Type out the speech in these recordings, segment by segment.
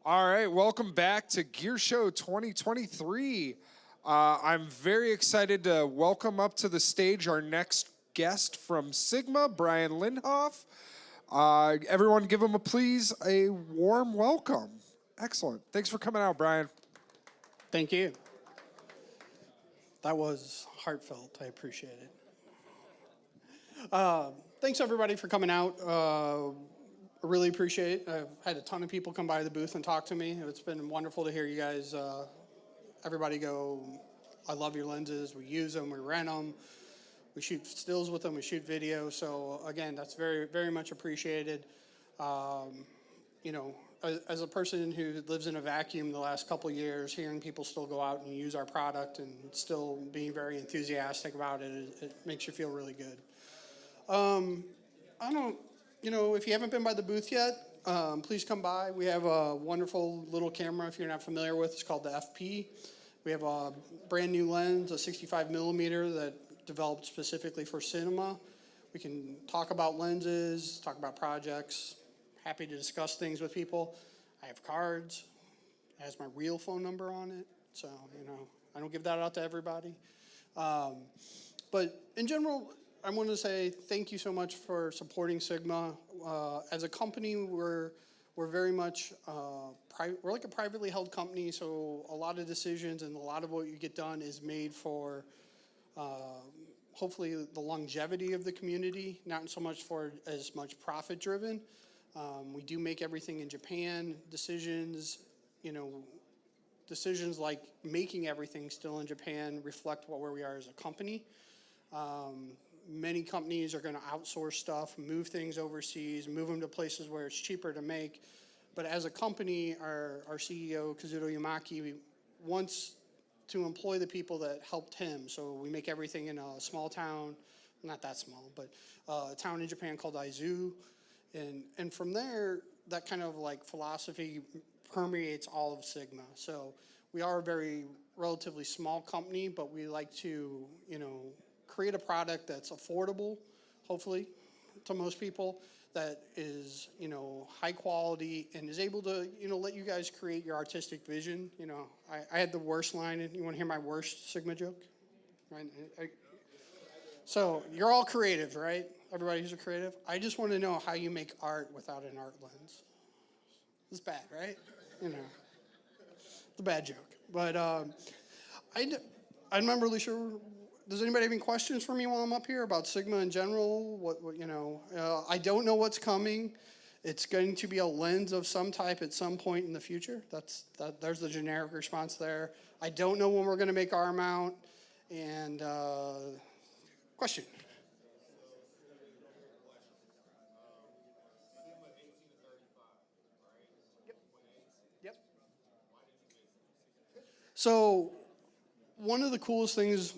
All right, welcome back to Gear Show 2023. I'm very excited to welcome up to the stage our next guest from Sigma, Brian Lindhoff. Everyone give him a warm welcome. Excellent. Thanks for coming out, Brian. Thank you. That was heartfelt. I appreciate it. Thanks, everybody, for coming out. I really appreciate it. I've had a ton of people come by the booth and talk to me. It's been wonderful to hear you guys, everybody go, I love your lenses. We use them. We rent them. We shoot stills with them. We shoot video. So, again, that's very, very much appreciated. As a person who lives in a vacuum the last couple of years, hearing people still go out and use our product and still being very enthusiastic about it makes you feel really good. If you haven't been by the booth yet, please come by. We have a wonderful little camera, if you're not familiar with. It's called the FP. We have a brand new lens, a 65 millimeter that developed specifically for cinema. We can talk about lenses, talk about projects. Happy to discuss things with people. I have cards. It has my real phone number on it. So, I don't give that out to everybody. But in general, I want to say thank you so much for supporting Sigma. As a company, we're very much, we're like a privately held company, so a lot of decisions and a lot of what you get done is made for hopefully the longevity of the community, not so much for as much profit driven. We do make everything in Japan. Decisions like making everything still in Japan reflect where we are as a company. Many companies are going to outsource stuff, move things overseas, move them to places where it's cheaper to make. But as a company, our CEO, Kazuto Yamaki, wants to employ the people that helped him. So we make everything in a small town, not that small, but a town in Japan called Aizu. And from there, that kind of like philosophy permeates all of Sigma. So we are a very relatively small company, but we like to, create a product that's affordable, hopefully, to most people, that is, high quality and is able to, let you guys create your artistic vision. I had the worst line. You want to hear my worst Sigma joke? Right? So you're all creative, right? Everybody who's a creative. I just want to know how you make art without an art lens. It's bad, right? It's a bad joke. But I'm not really sure. Does anybody have any questions for me while I'm up here about Sigma in general? I don't know what's coming. It's going to be a lens of some type at some point in the future. There's the generic response there. I don't know when we're going to make our mount. And question. Yep. So one of the coolest things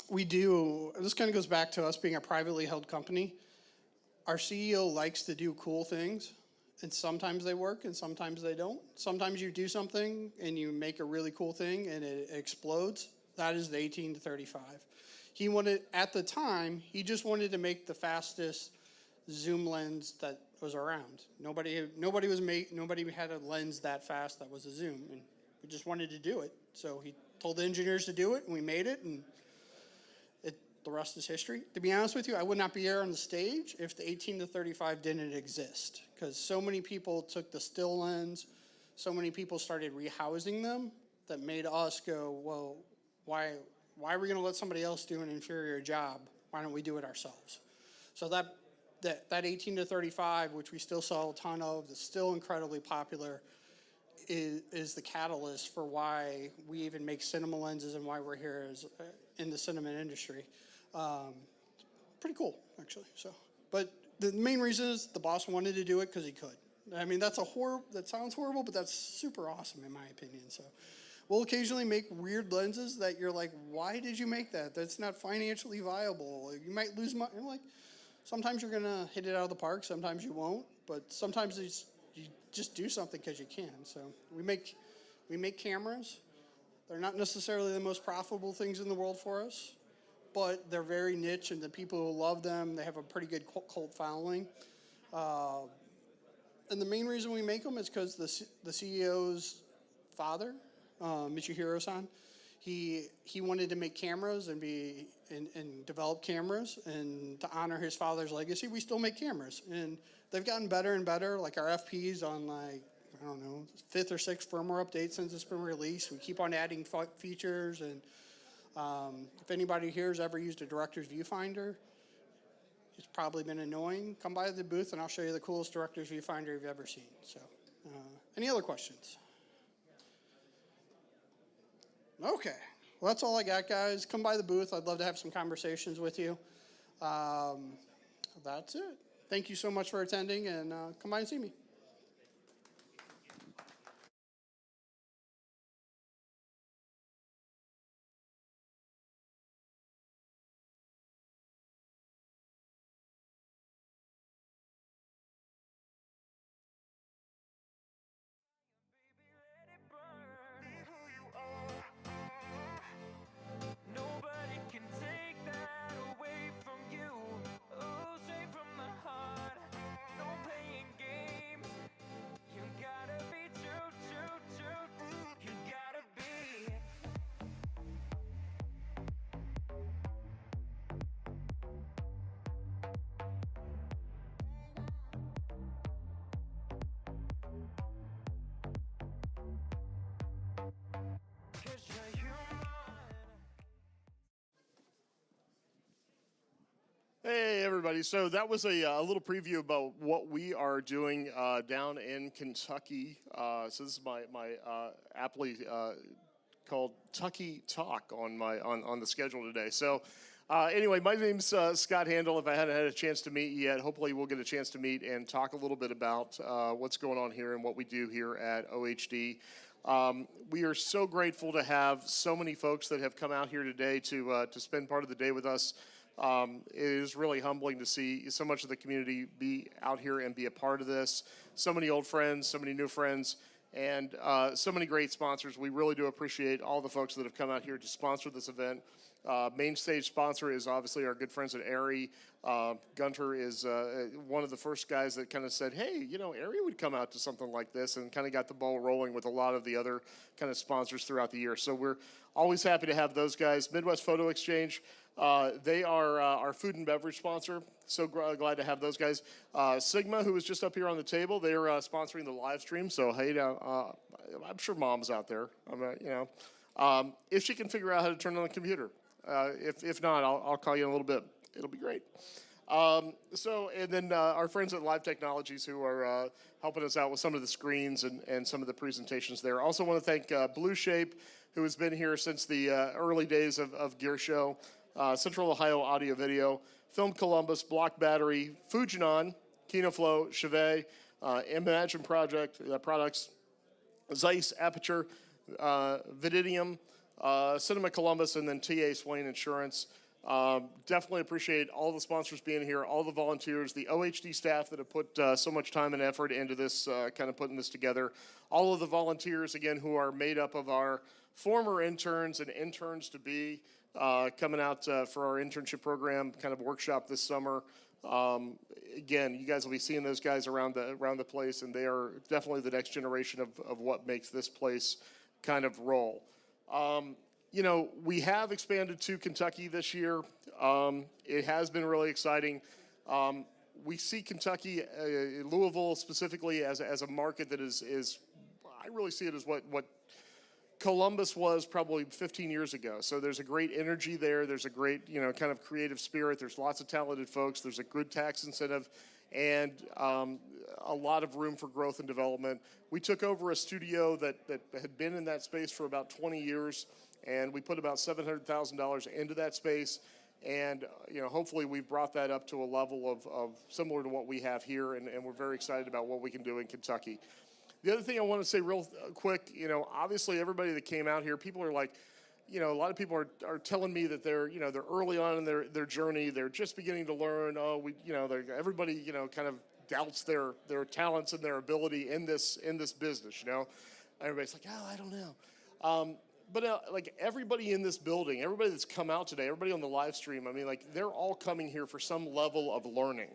we do, this kind of goes back to us being a privately held company. Our CEO likes to do cool things, and sometimes they work and sometimes they don't. Sometimes you do something and you make a really cool thing and it explodes. That is the 18 to 35. He wanted, at the time, he just wanted to make the fastest zoom lens that was around. Nobody had a lens that fast that was a zoom, and we just wanted to do it. So he told the engineers to do it, and we made it, and the rest is history. To be honest with you, I would not be here on the stage if the 18 to 35 didn't exist, because so many people took the still lens, so many people started rehousing them that made us go, well, why are we going to let somebody else do an inferior job? Why don't we do it ourselves? So that 18 to 35, which we still sell a ton of, that's still incredibly popular, is the catalyst for why we even make cinema lenses and why we're here in the cinema industry. Pretty cool, actually. But the main reason is the boss wanted to do it because he could. I mean, that sounds horrible, but that's super awesome in my opinion. So we'll occasionally make weird lenses that you're like, why did you make that? That's not financially viable. You might lose money. Sometimes you're going to hit it out of the park. Sometimes you won't. But sometimes you just do something because you can. So we make cameras. They're not necessarily the most profitable things in the world for us, but they're very niche, and the people who love them, they have a pretty good cult following. And the main reason we make them is because the CEO's father, Michihiro-san, he wanted to make cameras and develop cameras, and to honor his father's legacy, we still make cameras. And they've gotten better and better. Like our FP's on like, I don't know, fifth or sixth firmware update since it's been released. We keep on adding features, and if anybody here has ever used a director's viewfinder, it's probably been annoying. Come by the booth and I'll show you the coolest director's viewfinder you've ever seen. So, any other questions? Okay, well, that's all I got, guys. Come by the booth. I'd love to have some conversations with you. That's it. Thank you so much for attending, and come by and see me. Nobody can take that away from you. Oh, straight from the heart. No playing games. You gotta be true, true, true. You gotta be. Cause you're human. Hey everybody! So that was a little preview about what we are doing down in Kentucky. So this is my aptly called Tucky Talk on the schedule today. So anyway, my name's Scott Handel. If I hadn't had a chance to meet you yet, hopefully we'll get a chance to meet and talk a little bit about what's going on here and what we do here at OHD. We are so grateful to have so many folks that have come out here today to spend part of the day with us. It is really humbling to see so much of the community be out here and be a part of this. So many old friends, so many new friends, and so many great sponsors. We really do appreciate all the folks that have come out here to sponsor this event. Main stage sponsor is obviously our good friends at Airy. Gunter is one of the first guys that kind of said, hey, you know, Airy would come out to something like this, and kind of got the ball rolling with a lot of the other kind of sponsors throughout the year. So we're always happy to have those guys. Midwest Photo Exchange, they are our food and beverage sponsor. So glad to have those guys. Sigma, who was just up here on the table, they're sponsoring the live stream. So hey, I'm sure Mom's out there. If she can figure out how to turn on the computer. If not, I'll call you in a little bit. It'll be great. And then our friends at Live Technologies, who are helping us out with some of the screens and some of the presentations there. Also want to thank Blue Shape, who has been here since the early days of Gear Show. Central Ohio Audio Video, Film Columbus, Block Battery, Fujinon, KinoFlow, Chevet, Imagine Project Products, Zeiss Aperture, Vididium, Cinema Columbus, and then TA Swain Insurance. Definitely appreciate all the sponsors being here, all the volunteers, the OHD staff that have put so much time and effort into this, kind of putting this together. All of the volunteers, again, who are made up of our former interns and interns to be, coming out for our internship program kind of workshop this summer. Again, you guys will be seeing those guys around the place, and they are definitely the next generation of what makes this place kind of roll. We have expanded to Kentucky this year. It has been really exciting. We see Kentucky, Louisville specifically, as a market that is I really see it as what Columbus was probably 15 years ago. So there's a great energy there. There's a great, kind of creative spirit. There's lots of talented folks. There's a good tax incentive, and a lot of room for growth and development. We took over a studio that had been in that space for about 20 years, and we put about $700,000 into that space. And, hopefully we've brought that up to a level of similar to what we have here, and we're very excited about what we can do in Kentucky. The other thing I want to say real quick, obviously everybody that came out here, people are like, a lot of people are telling me that they're early on in their journey. They're just beginning to learn. Everybody, kind of doubts their talents and their ability in this business, Everybody's like, oh, I don't know. But like everybody in this building, everybody that's come out today, everybody on the live stream, they're all coming here for some level of learning.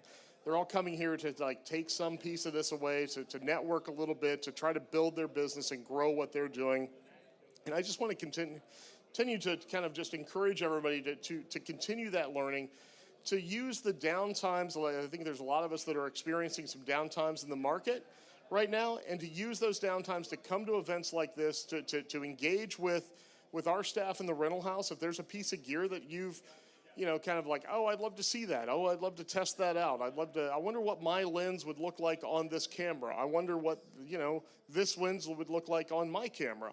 They're all coming here to like take some piece of this away, to network a little bit, to try to build their business and grow what they're doing. And I just want to continue to kind of just encourage everybody to continue that learning, to use the downtimes. I think there's a lot of us that are experiencing some downtimes in the market right now, and to use those downtimes to come to events like this, to engage with our staff in the rental house. If there's a piece of gear that you've, kind of like, oh, I'd love to see that. Oh, I'd love to test that out. I wonder what my lens would look like on this camera. I wonder what, this lens would look like on my camera.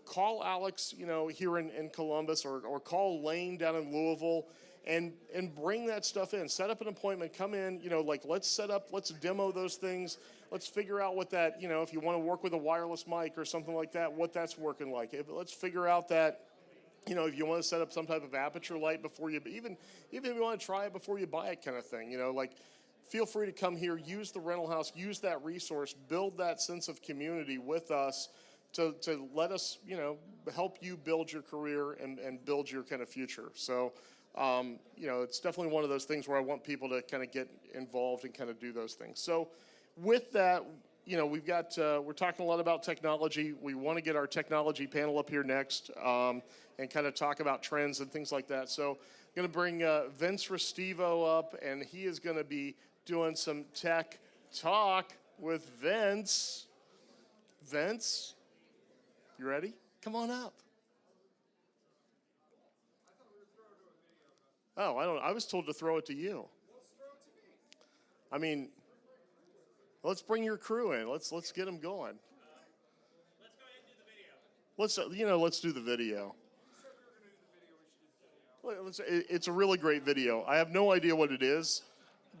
Call Alex, here in Columbus, or call Lane down in Louisville, and bring that stuff in. Set up an appointment, come in, let's demo those things. Let's figure out what that, if you want to work with a wireless mic or something like that, what that's working like. Let's figure out that, if you want to set up some type of aperture light before you, even if you want to try it before you buy it kind of thing, feel free to come here, use the rental house, use that resource, build that sense of community with us to let us, help you build your career and build your kind of future. So, it's definitely one of those things where I want people to kind of get involved and kind of do those things. So with that, we've got, we're talking a lot about technology. We want to get our technology panel up here next, and kind of talk about trends and things like that. So I'm going to bring Vince Restivo up, and he is going to be doing some tech talk with Vince. Vince, you ready? Come on up. Oh, I was told to throw it to you. I mean, let's bring your crew in. Let's get them going. Let's go ahead and do the video. Let's do the video. It's a really great video. I have no idea what it is,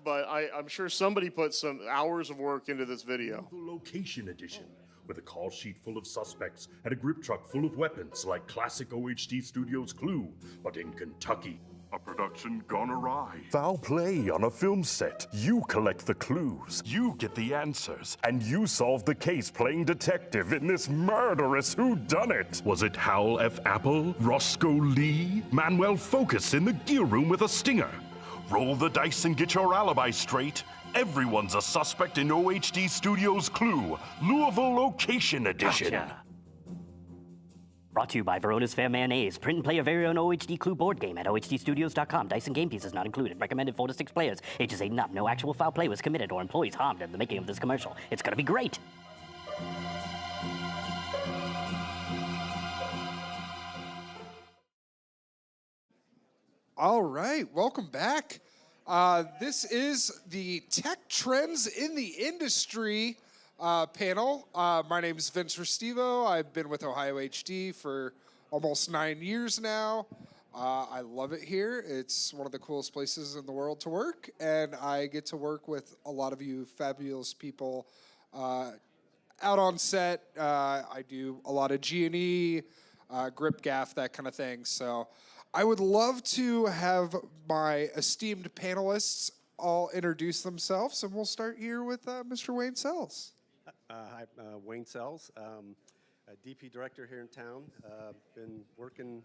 but I'm sure somebody put some hours of work into this video. The Location Edition, with a call sheet full of suspects and a grip truck full of weapons like classic OHD Studios Clue, but in Kentucky. A production gone awry. Foul play on a film set. You collect the clues, you get the answers, and you solve the case playing detective in this murderous whodunit. Was it Hal F. Apple, Roscoe Lee, Manuel Focus in the gear room with a stinger? Roll the dice and get your alibi straight. Everyone's a suspect in OHD Studios Clue, Louisville Location Edition. Gotcha. Brought to you by Verona's Fair Mayonnaise. Print and play your very own OHD Clue board game at OHDstudios.com. Dice and game pieces not included. Recommended 4 to 6 players. Ages 8 and up. No actual foul play was committed or employees harmed in the making of this commercial. It's gonna be great. All right, welcome back. This is the Tech Trends in the Industry panel. My name is Vince Restivo. I've been with Ohio HD for almost 9 years now. I love it here. It's one of the coolest places in the world to work, and I get to work with a lot of you fabulous people out on set. I do a lot of G&E, grip gaff, that kind of thing. So I would love to have my esteemed panelists all introduce themselves, and we'll start here with Mr. Wayne Sells. Hi, Wayne Sells, a DP director here in town. Been working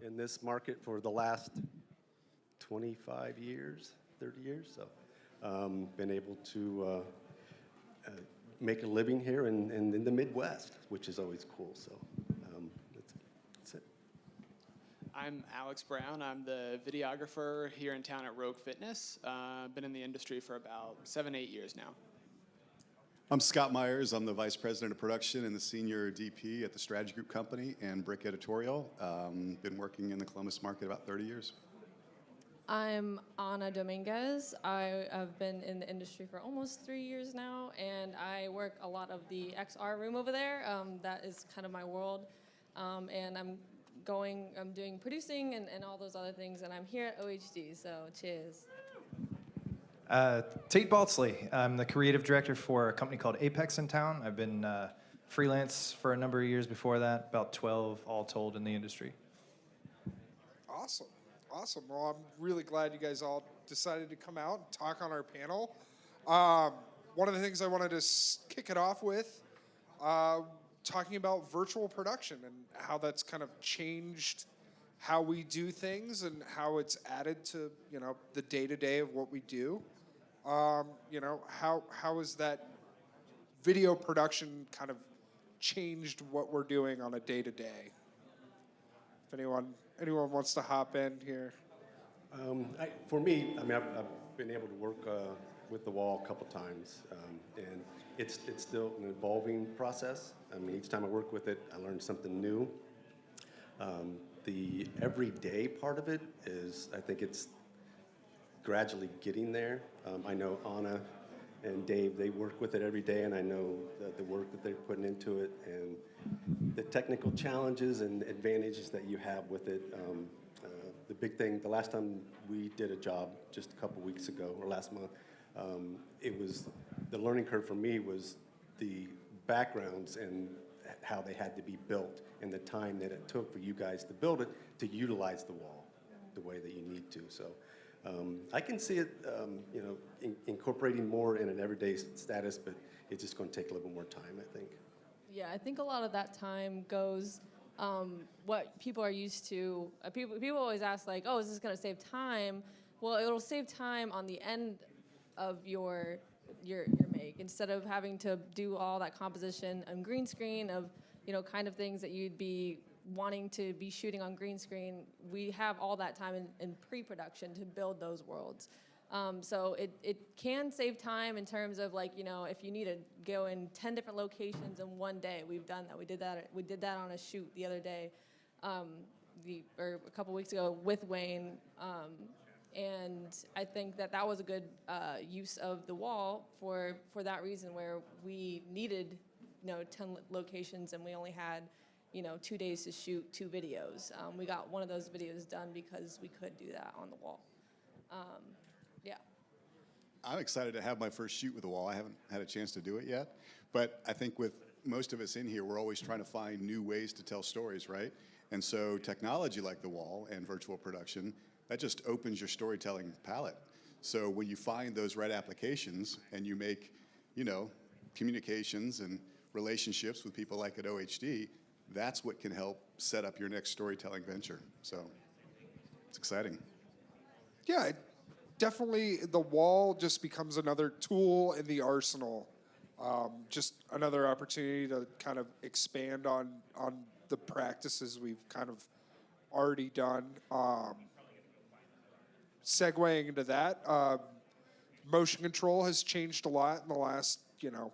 in this market for the last 25 years, 30 years. So been able to make a living here in the Midwest, which is always cool. So that's it. I'm Alex Brown. I'm the videographer here in town at Rogue Fitness. Been in the industry for about 7-8 years now. I'm Scott Myers. I'm the Vice President of Production and the Senior DP at the Strategy Group Company and Brick Editorial. Been working in the Columbus market about 30 years. I'm Ana Dominguez. I have been in the industry for almost 3 years now, and I work a lot of the XR room over there. That is kind of my world. And I'm doing producing and all those other things, and I'm here at OHD, so cheers. Tate Baltzley. I'm the creative director for a company called Apex in town. I've been freelance for a number of years before that, about 12 all told in the industry. Awesome. Awesome. Well, I'm really glad you guys all decided to come out and talk on our panel. One of the things I wanted to kick it off with, talking about virtual production and how that's kind of changed how we do things and how it's added to, the day-to-day of what we do. You know, how has that video production kind of changed what we're doing on a day-to-day? If anyone wants to hop in here. For me, I mean, I've been able to work with the wall a couple times, and it's still an evolving process. I mean, each time I work with it, I learn something new. The everyday part of it is, I think it's gradually getting there. I know Anna and Dave, they work with it every day, and I know the work that they're putting into it and the technical challenges and advantages that you have with it. The big thing, the last time we did a job just a couple weeks ago, or last month, it was, the learning curve for me was the backgrounds and how they had to be built and the time that it took for you guys to build it to utilize the wall the way that you need to. So I can see it, you know, incorporating more in an everyday status, but it's just going to take a little bit more time, I think. Yeah, I think a lot of that time goes what people are used to. People always ask, like, oh, is this going to save time? Well, it'll save time on the end of your make, instead of having to do all that composition and green screen of, you know, kind of things that you'd be wanting to be shooting on green screen. We have all that time in pre-production to build those worlds. So it can save time in terms of, like, you know, if you need to go in 10 different locations in one day, we've done that. We did that on a shoot the other day, or a couple weeks ago with Wayne. And I think that was a good use of the wall for that reason, where we needed, you know, 10 locations and we only had, you know, 2 days to shoot 2 videos. We got one of those videos done because we could do that on the wall. Yeah. I'm excited to have my first shoot with the wall. I haven't had a chance to do it yet, but I think with most of us in here, we're always trying to find new ways to tell stories, right? And so technology like the wall and virtual production, that just opens your storytelling palette. So when you find those right applications and you make, you know, communications and relationships with people like at OHD, that's what can help set up your next storytelling venture. So it's exciting. Yeah, definitely the wall just becomes another tool in the arsenal. Just another opportunity to kind of expand on the practices we've kind of already done. Segueing into that, motion control has changed a lot in the last, you know,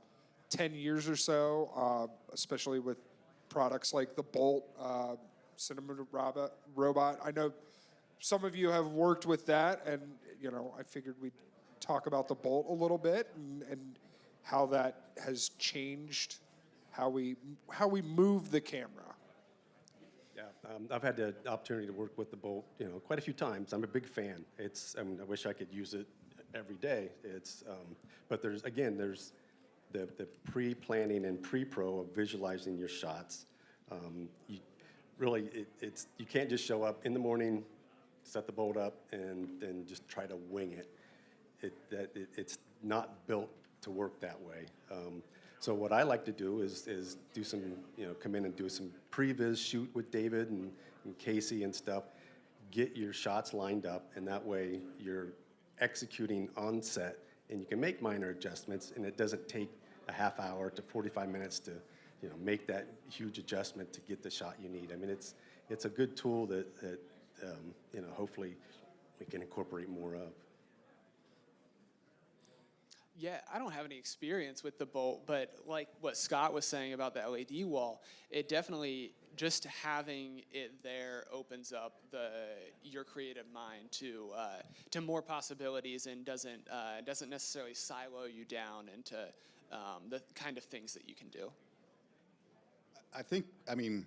10 years or so, especially with products like the Bolt Cinema Robot. I know some of you have worked with that, and, you know, I figured we'd talk about the Bolt a little bit and how that has changed how we move the camera. Yeah, I've had the opportunity to work with the Bolt, you know, quite a few times. I'm a big fan. I mean, I wish I could use it every day. But there's the pre-planning and pre-pro of visualizing your shots. You can't just show up in the morning, set the Bolt up, and then just try to wing it. It's not built to work that way. So what I like to do is do some, you know, come in and do some previs shoot with David and Casey and stuff, get your shots lined up, and that way you're executing on set, and you can make minor adjustments, and it doesn't take a half hour to 45 minutes to, you know, make that huge adjustment to get the shot you need. I mean, it's a good tool that you know, hopefully we can incorporate more of. Yeah, I don't have any experience with the Bolt, but like what Scott was saying about the LED wall, it definitely, just having it there opens up your creative mind to more possibilities, and doesn't necessarily silo you down into the kind of things that you can do. I think, I mean,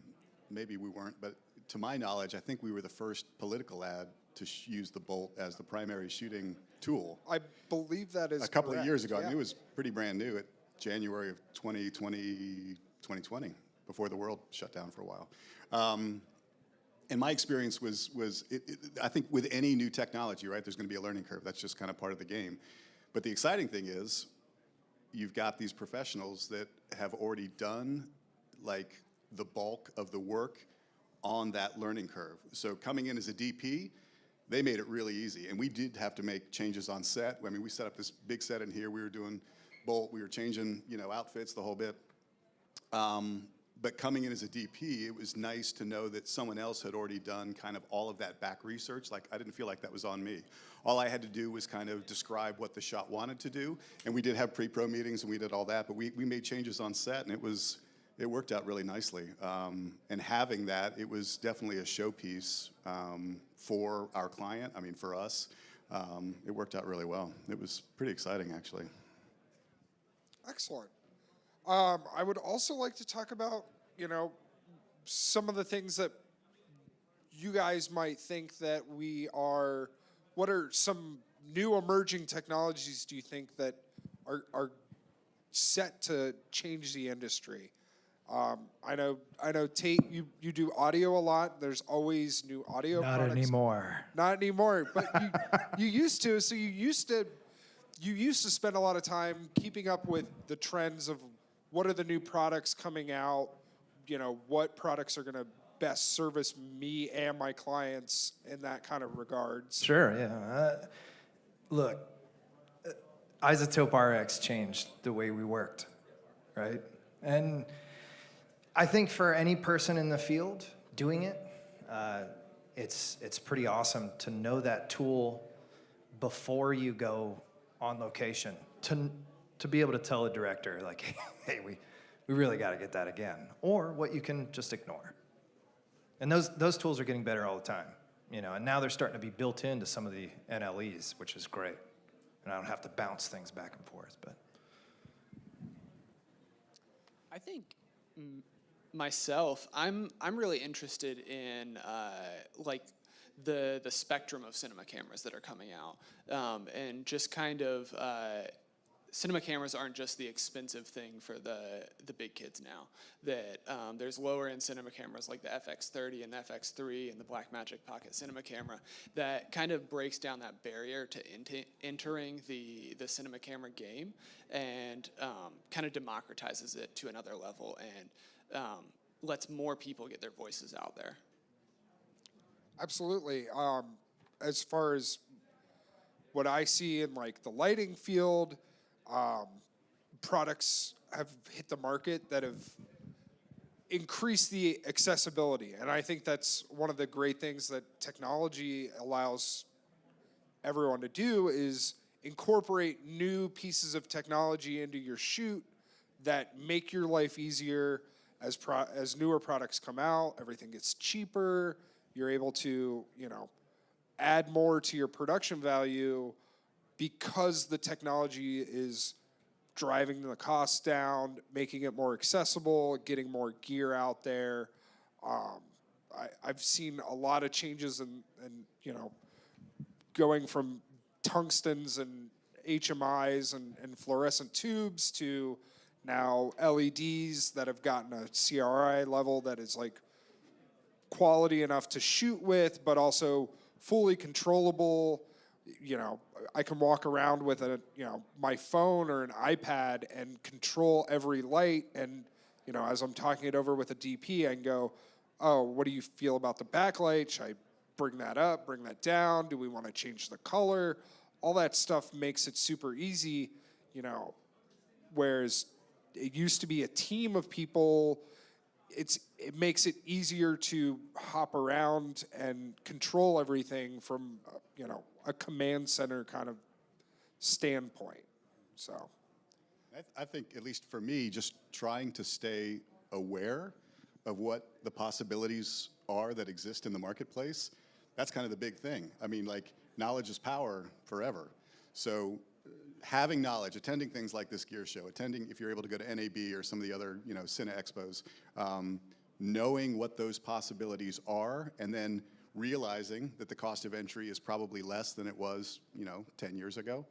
maybe we weren't, but to my knowledge, I think we were the first political ad to use the Bolt as the primary shooting tool. I believe that is a couple correct, of years ago. yeah. I mean, it was pretty brand new at January of 2020, before the world shut down for a while. And my experience was I think with any new technology, right, there's going to be a learning curve. That's just kind of part of the game. But the exciting thing is you've got these professionals that have already done, like, the bulk of the work on that learning curve. So coming in as a DP, they made it really easy. And we did have to make changes on set. I mean, we set up this big set in here. We were doing bolt. We were changing, outfits, the whole bit. But coming in as a DP, it was nice to know that someone else had already done kind of all of that back research. Like, I didn't feel like that was on me. All I had to do was kind of describe what the shot wanted to do. And we did have pre-pro meetings and we did all that, but we made changes on set and it worked out really nicely. And having that, it was definitely a showpiece for our client, for us. It worked out really well. It was pretty exciting, actually. Excellent. I would also like to talk about, some of the things that you guys might think that what are some new emerging technologies do you think that are set to change the industry? I know Tate, you do audio a lot. There's always new audio Not products. anymore. Not anymore, but you used to. So you used to spend a lot of time keeping up with the trends of what are the new products coming out, what products are going to best service me and my clients in that kind of regards. Sure, yeah. Look, Isotope RX changed the way we worked, right? And I think for any person in the field doing it, it's pretty awesome to know that tool before you go on location, to be able to tell a director, like, hey, we really got to get that again, or what you can just ignore. And those tools are getting better all the time, and now they're starting to be built into some of the NLEs, which is great. And I don't have to bounce things back and forth, but. I think myself, I'm really interested in the spectrum of cinema cameras that are coming out, and just kind of cinema cameras aren't just the expensive thing for the big kids now. That there's lower end cinema cameras like the FX30 and the FX3 and the Blackmagic Pocket cinema camera that kind of breaks down that barrier to entering the cinema camera game, and kind of democratizes it to another level, and lets more people get their voices out there. Absolutely. As far as what I see in like the lighting field, products have hit the market that have increased the accessibility. And I think that's one of the great things that technology allows everyone to do is incorporate new pieces of technology into your shoot that make your life easier. As newer products come out, everything gets cheaper. You're able to, add more to your production value because the technology is driving the costs down, making it more accessible, getting more gear out there. I've seen a lot of changes in going from tungstens and HMIs and fluorescent tubes to now LEDs that have gotten a CRI level that is like quality enough to shoot with, but also fully controllable. I can walk around with my phone or an iPad and control every light. And, as I'm talking it over with a DP, I can go, oh, what do you feel about the backlight? Should I bring that up, bring that down? Do we want to change the color? All that stuff makes it super easy, whereas it used to be a team of people. It makes it easier to hop around and control everything from, a command center kind of standpoint. So I think, at least for me, just trying to stay aware of what the possibilities are that exist in the marketplace, that's kind of the big thing. Knowledge is power forever. So having knowledge, attending things like this gear show, if you're able to go to NAB or some of the other, Cine Expos, knowing what those possibilities are, and then realizing that the cost of entry is probably less than it was, 10 years ago,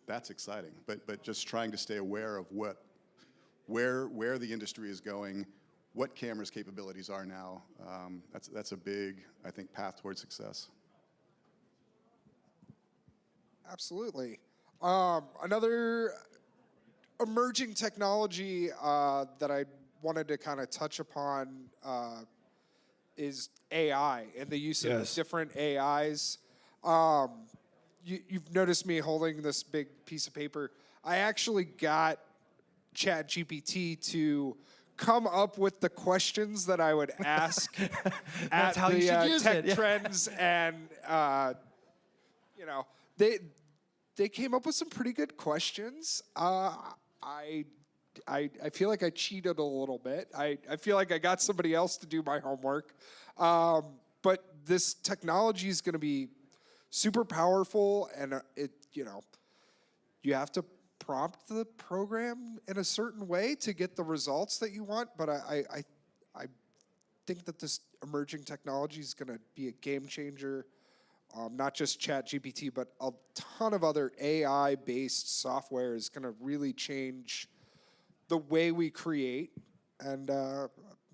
that's exciting. But just trying to stay aware of where the industry is going, what cameras' capabilities are now, that's a big, I think, path towards success. absolutely. Another emerging technology that I wanted to kind of touch upon is AI and the use of Yes. different AIs. You've noticed me holding this big piece of paper. I actually got ChatGPT to come up with the questions that I would ask at how you should use Tech it, yeah. Trends, and you know, they came up with some pretty good questions. I feel like I cheated a little bit. I feel like I got somebody else to do my homework. But this technology is going to be super powerful, and you have to prompt the program in a certain way to get the results that you want. But I think that this emerging technology is going to be a game changer. Not just ChatGPT, but a ton of other AI-based software is going to really change the way we create. And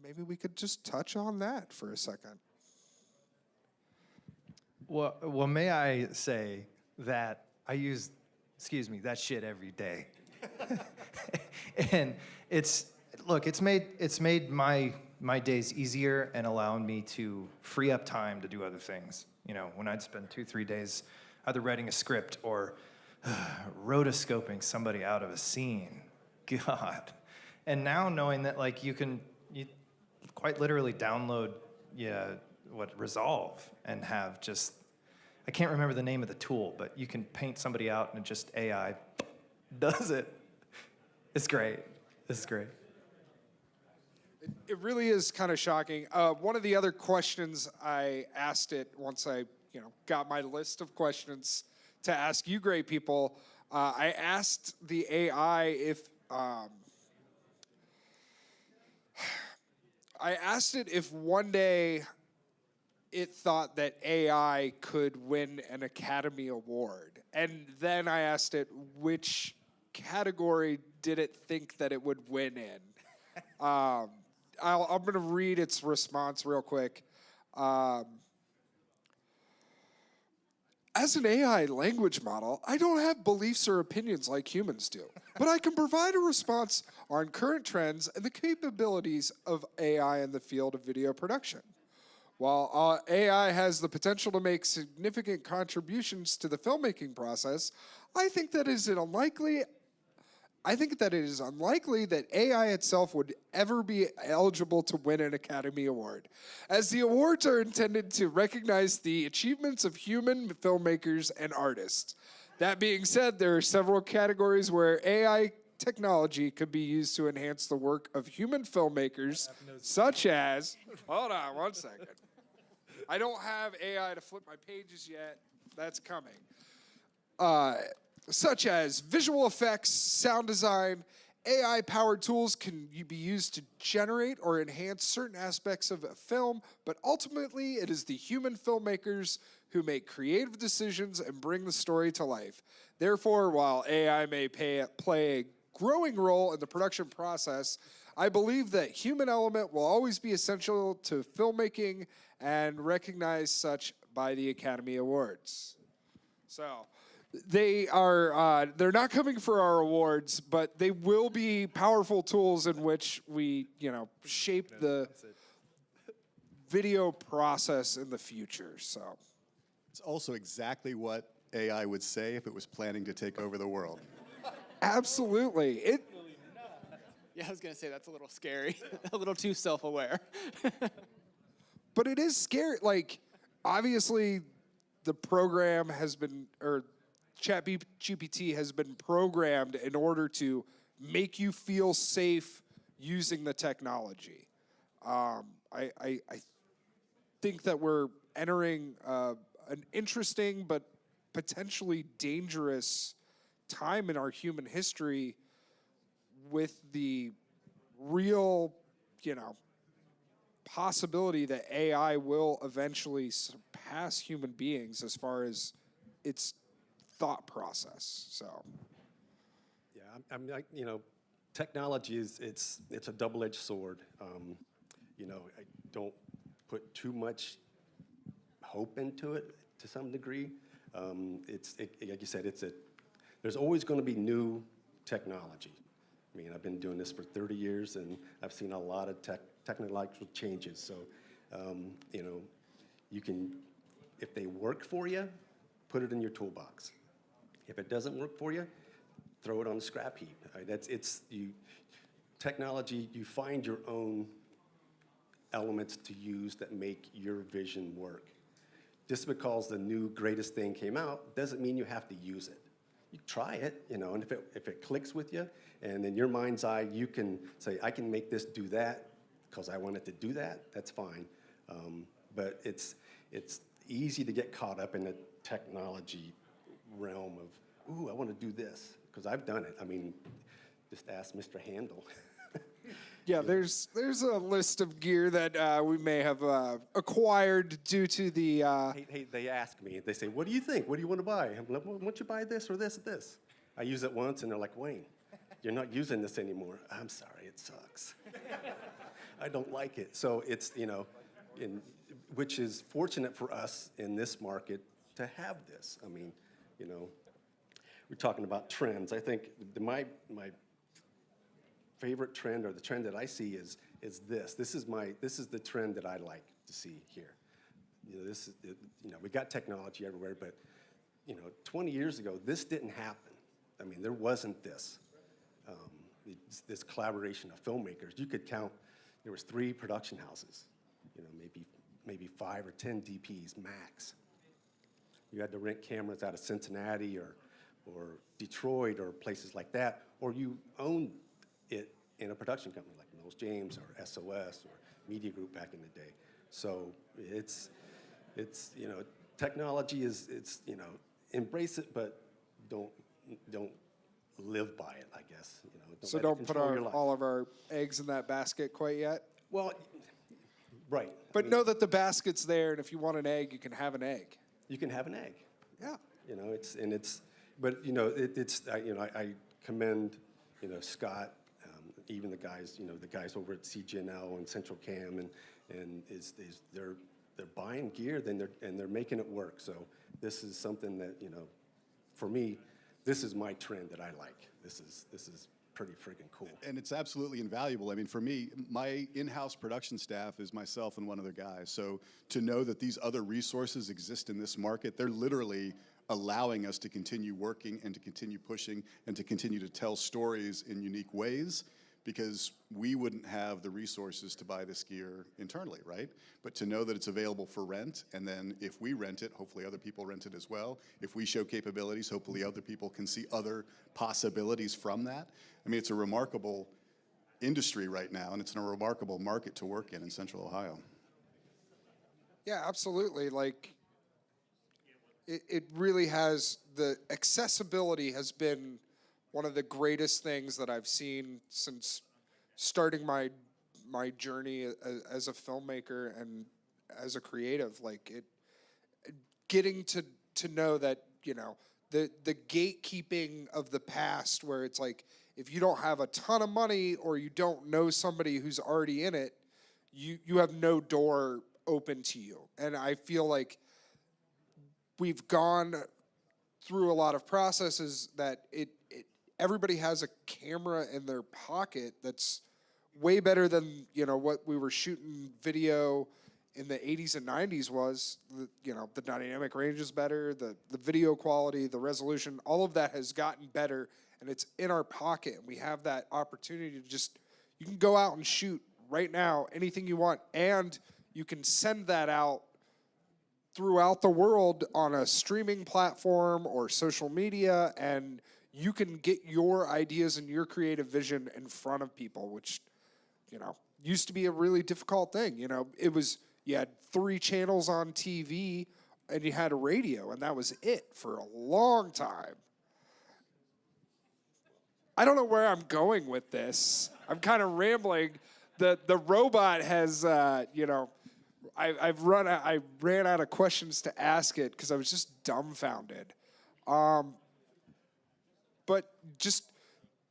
maybe we could just touch on that for a second. Well, may I say that I use, that shit every day. And it's made my days easier and allowing me to free up time to do other things. When I'd spend 2-3 days either writing a script or rotoscoping somebody out of a scene. God. And now knowing that you quite literally download Resolve and have just, I can't remember the name of the tool, but you can paint somebody out and just AI does it. It's great. It's great. It really is kind of shocking. One of the other questions I asked it once I, got my list of questions to ask you great people, I asked the AI if one day it thought that AI could win an Academy Award. And then I asked it which category did it think that it would win in. I'm going to read its response real quick. As an AI language model, I don't have beliefs or opinions like humans do, but I can provide a response on current trends and the capabilities of AI in the field of video production. While AI has the potential to make significant contributions to the filmmaking process, I think that it is unlikely that AI itself would ever be eligible to win an Academy Award, as the awards are intended to recognize the achievements of human filmmakers and artists. That being said, there are several categories where AI technology could be used to enhance the work of human filmmakers, such as, hold on one second. I don't have AI to flip my pages yet. That's coming. Such as visual effects, sound design. AI-powered tools can be used to generate or enhance certain aspects of a film, but ultimately it is the human filmmakers who make creative decisions and bring the story to life. Therefore, while AI may play a growing role in the production process, I believe that human element will always be essential to filmmaking and recognized such by the Academy Awards. So they're not coming for our awards, but they will be powerful tools in which we, shape the video process in the future. So it's also exactly what AI would say if it was planning to take over the world. Absolutely. Yeah, I was going to say that's a little scary, a little too self-aware. But it is scary. Obviously, the program has been, or ChatGPT has been programmed in order to make you feel safe using the technology. I think that we're entering an interesting but potentially dangerous time in our human history with the real, possibility that AI will eventually surpass human beings as far as its thought process. So, yeah, I'm technology it's a double-edged sword. I don't put too much hope into it to some degree. Like you said, there's always going to be new technology. I mean, I've been doing this for 30 years, and I've seen a lot of technological changes. So You know, you can, if they work for you, put it in your toolbox. If it doesn't work for you, throw it on the scrap heap. Technology, you find your own elements to use that make your vision work. Just because the new greatest thing came out doesn't mean you have to use it. You try it, you know, and if it clicks with you, and in your mind's eye, you can say, I can make this do that because I want it to do that, that's fine. But it's easy to get caught up in the technology realm of, ooh, I want to do this, because I've done it. I mean, just ask Mr. Handel. Yeah, there's a list of gear that we may have acquired due to the. Hey, they ask me. They say, "What do you think? What do you want to buy?" I'm like, "Why don't you buy this or this or this?" I use it once, and they're like, "Wayne, you're not using this anymore." I'm sorry, it sucks. I don't like it. So it's, you know, which is fortunate for us in this market to have this. I mean, you know, we're talking about trends. I think my favorite trend, or the trend that I see, is this. This is the trend that I like to see here. You know, we got technology everywhere, but you know, 20 years ago, this didn't happen. I mean, there wasn't this collaboration of filmmakers. You could count. There was 3 production houses. You know, maybe 5 or 10 DPs max. You had to rent cameras out of Cincinnati or Detroit or places like that, or you owned it in a production company like Mills James or SOS or Media Group back in the day. So it's you know, technology it's you know, embrace it, but don't live by it, I guess. You know, So don't put all of our eggs in that basket quite yet. Well, right. But know that the basket's there, and if you want an egg, you can have an egg. You can have an egg. Yeah. You know, but you know, you know, I commend, you know, Scott, even the guys, you know, the guys over at CGNL and Central Cam, and they're buying gear, and they're making it work. So this is something that, you know, for me, this is my trend that I like. This is pretty freaking cool. And it's absolutely invaluable. I mean, for me, my in-house production staff is myself and one other guy. So to know that these other resources exist in this market, they're literally allowing us to continue working and to continue pushing and to continue to tell stories in unique ways, because we wouldn't have the resources to buy this gear internally, right? But to know that it's available for rent, and then if we rent it, hopefully other people rent it as well. If we show capabilities, hopefully other people can see other possibilities from that. I mean, it's a remarkable industry right now, and it's a remarkable market to work in Central Ohio. Yeah, absolutely. Like, it really has, the accessibility has been one of the greatest things that I've seen since starting my journey as a filmmaker and as a creative. Like, getting to know that, you know, the gatekeeping of the past, where it's like, if you don't have a ton of money or you don't know somebody who's already in it, you have no door open to you. And I feel like we've gone through a lot of processes that everybody has a camera in their pocket that's way better than, you know, what we were shooting video in the 80s and 90s was. You know, the dynamic range is better, the video quality, the resolution, all of that has gotten better, and it's in our pocket, and we have that opportunity to just, you can go out and shoot right now anything you want, and you can send that out throughout the world on a streaming platform or social media, and you can get your ideas and your creative vision in front of people, which, you know, used to be a really difficult thing. You know, you had 3 channels on TV and you had a radio, and that was it for a long time. I don't know where I'm going with this. I'm kind of rambling. The robot has, you know, I ran out of questions to ask it because I was just dumbfounded. But just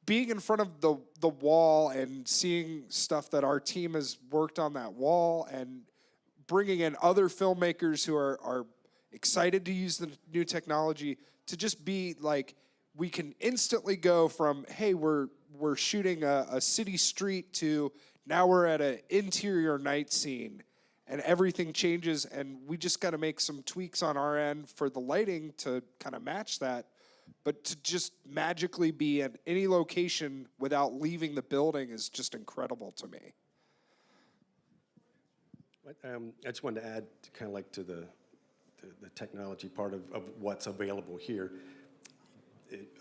being in front of the wall and seeing stuff that our team has worked on that wall, and bringing in other filmmakers who are excited to use the new technology, to just be like, we can instantly go from, hey, we're shooting a city street, to now we're at an interior night scene. and everything changes, and we just got to make some tweaks on our end for the lighting to kind of match that. But to just magically be at any location without leaving the building is just incredible to me. I just wanted to add kind of like to the technology part of what's available here.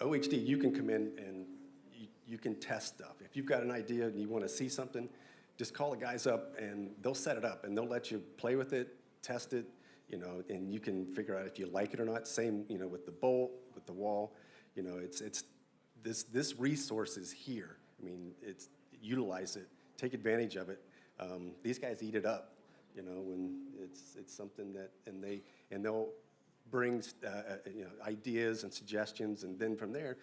OHD, you can come in and you can test stuff. If you've got an idea and you want to see something, just call the guys up and they'll set it up and they'll let you play with it, test it, you know, and you can figure out if you like it or not. Same, you know, with the bolt, with the wall, you know, it's this resource is here. I mean, utilize it, take advantage of it. These guys eat it up, you know, when it's something that they'll bring you know, ideas and suggestions, and then from there,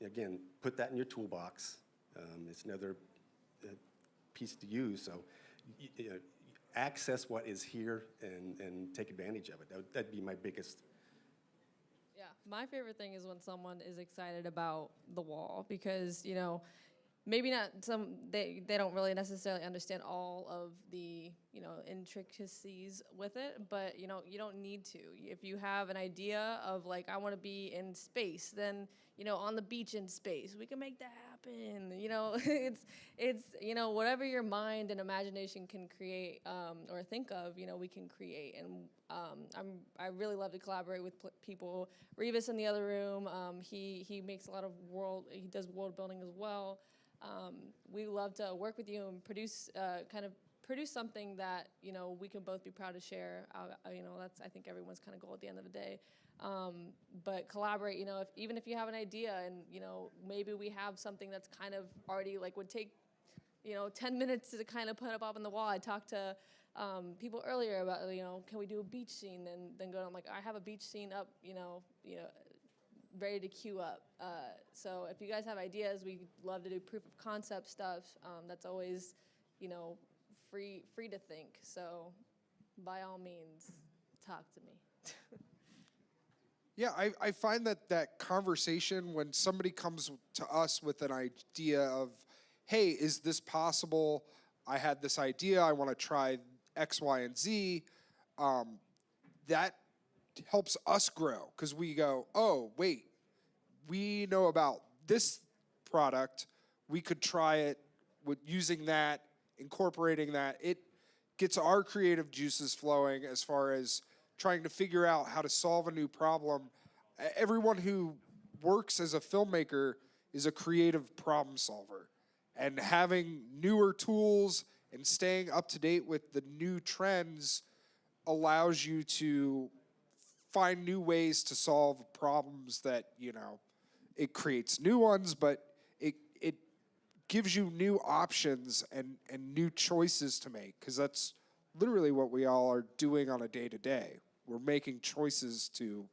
again, put that in your toolbox. It's another piece to use. So, you know, access what is here and take advantage of it. That'd be my biggest. Yeah, my favorite thing is when someone is excited about the wall, because, you know, maybe not they don't really necessarily understand all of the, you know, intricacies with it, but, you know, you don't need to. If you have an idea of, like, I want to be in space, then, you know, on the beach in space, we can make that happen. You know, it's you know, whatever your mind and imagination can create or think of, you know, we can create. And I really love to collaborate with people. Revis in the other room, he makes a lot of he does world building as well. We love to work with you and produce something that, you know, we can both be proud to share. You know, that's, I think, everyone's kind of goal at the end of the day. But collaborate, you know, even if you have an idea and, you know, maybe we have something that's kind of already, like, would take, you know, 10 minutes to kind of put up on the wall. I talked to people earlier about, you know, can we do a beach scene? And then I'm like, I have a beach scene up, you know, ready to queue up. So if you guys have ideas, we love to do proof of concept stuff. That's always, you know, free to think. So by all means, talk to me. Yeah, I find that conversation when somebody comes to us with an idea of, hey, is this possible? I had this idea. I want to try X, Y, and Z. That helps us grow because we go, oh, wait, we know about this product. We could try it with using that, incorporating that. It gets our creative juices flowing as far as trying to figure out how to solve a new problem. Everyone who works as a filmmaker is a creative problem solver. And having newer tools and staying up to date with the new trends allows you to find new ways to solve problems that, you know, it creates new ones, but it gives you new options and new choices to make, because that's literally what we all are doing on a day-to-day. We're making choices to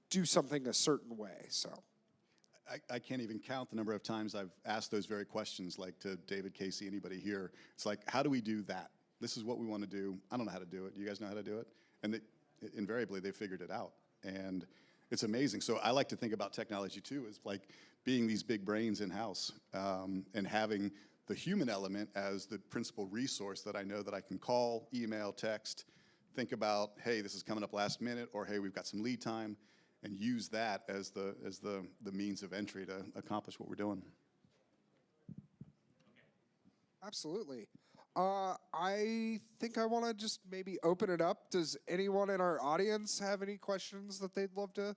do something a certain way, so. I can't even count the number of times I've asked those very questions, like to David, Casey, anybody here. It's like, how do we do that? This is what we want to do. I don't know how to do it. You guys know how to do it? And invariably, they figured it out. And it's amazing. So I like to think about technology, too, as like being these big brains in-house and having the human element as the principal resource that I know that I can call, email, text, think about, hey, this is coming up last minute, or hey, we've got some lead time, and use that as the means of entry to accomplish what we're doing. Absolutely. I think I want to just maybe open it up. Does anyone in our audience have any questions that they'd love to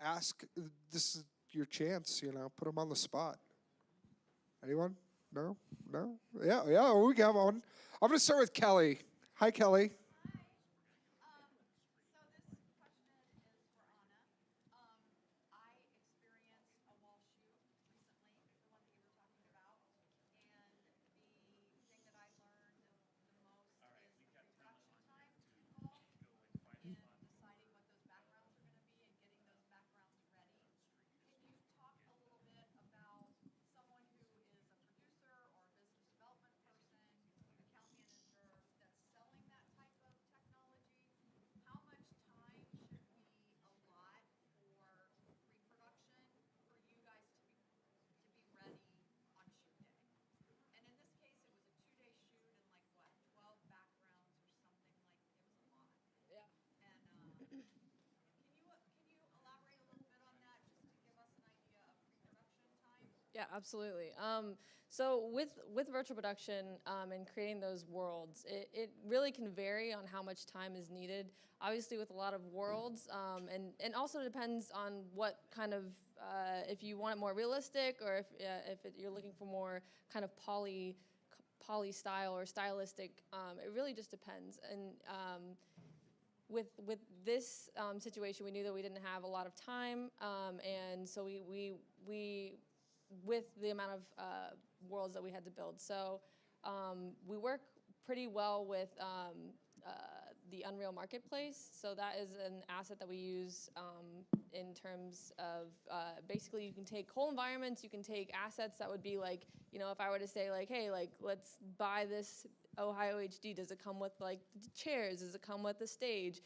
ask? This is your chance, you know, put them on the spot. Anyone? No? No? Yeah, we got one. I'm going to start with Kelly. Hi, Kelly. Yeah, absolutely. So with virtual production and creating those worlds, it really can vary on how much time is needed. Obviously, with a lot of worlds, and also depends on what kind of if you want it more realistic or if you're looking for more kind of poly style or stylistic. It really just depends. And with this situation, we knew that we didn't have a lot of time, and so we with the amount of worlds that we had to build. So we work pretty well with the Unreal Marketplace. So that is an asset that we use in terms of basically you can take whole environments, you can take assets that would be like, if I were to say like, hey, like let's buy this Ohio HD, does it come with like the chairs? Does it come with the stage?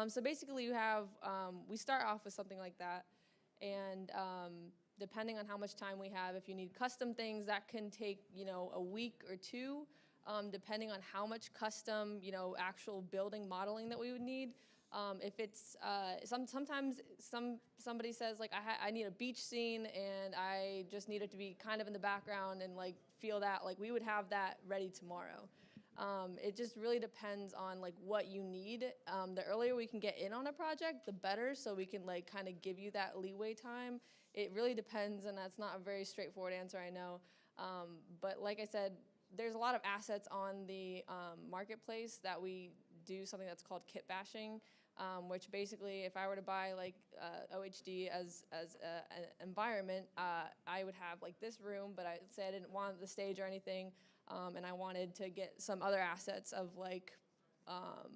So basically you have, we start off with something like that. And depending on how much time we have, if you need custom things, that can take, a week or two, depending on how much custom, actual building modeling that we would need. If it's, sometimes somebody says like, I need a beach scene and I just need it to be kind of in the background and like feel that, like we would have that ready tomorrow. It just really depends on like what you need. The earlier we can get in on a project, the better, so we can like kind of give you that leeway time. It really depends, and that's not a very straightforward answer, I know. But like I said, there's a lot of assets on the marketplace that we do something that's called kit bashing, which basically if I were to buy like OHD as an environment, I would have like this room, but I'd say I didn't want the stage or anything. And I wanted to get some other assets of like, all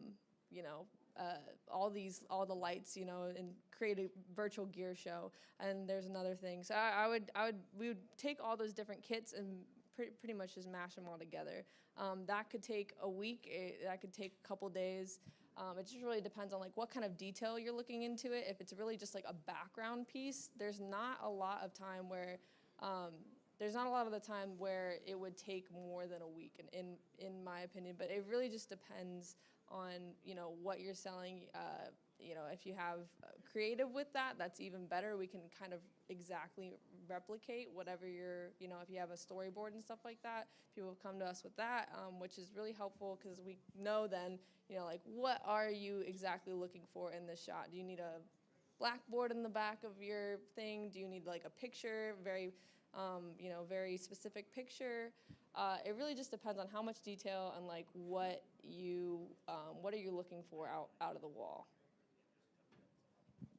the lights, and create a virtual gear show. And there's another thing. So we would take all those different kits and pretty much just mash them all together. That could take a week. That could take a couple days. It just really depends on like what kind of detail you're looking into it. If it's really just like a background piece, there's not a lot of time where. There's not a lot of the time where it would take more than a week, in my opinion. But it really just depends on what you're selling. If you have creative with that, that's even better. We can kind of exactly replicate whatever if you have a storyboard and stuff like that. People come to us with that, which is really helpful because we know then, like what are you exactly looking for in this shot? Do you need a blackboard in the back of your thing? Do you need like a picture, very specific picture? It really just depends on how much detail and like what are you looking for out of the wall.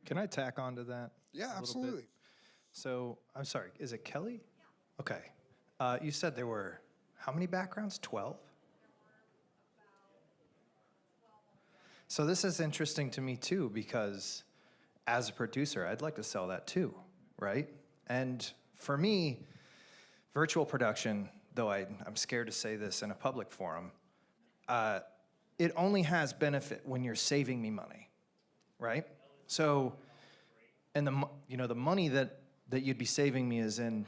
Can I tack on to that? Yeah, a little absolutely. bit? So, I'm sorry, is it Kelly? Okay. You said there were how many backgrounds? 12? So this is interesting to me too, because as a producer, I'd like to sell that too, right? And for me, virtual production, though I'm scared to say this in a public forum, it only has benefit when you're saving me money, right? So, and the money that you'd be saving me is in,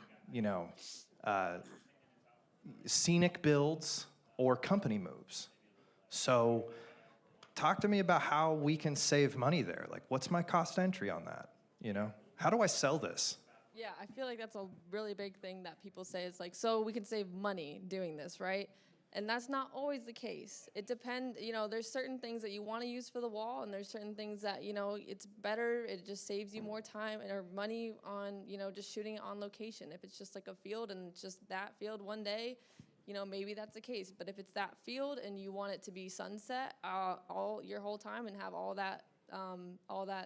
scenic builds or company moves. So talk to me about how we can save money there. Like, what's my cost entry on that, How do I sell this? Yeah, I feel like that's a really big thing that people say. It's like, so we can save money doing this, right? And that's not always the case. It depends, there's certain things that you want to use for the wall, and there's certain things that, it's better, it just saves you more time or money on, just shooting it on location. If it's just like a field and it's just that field one day, maybe that's the case. But if it's that field and you want it to be sunset all your whole time and have all that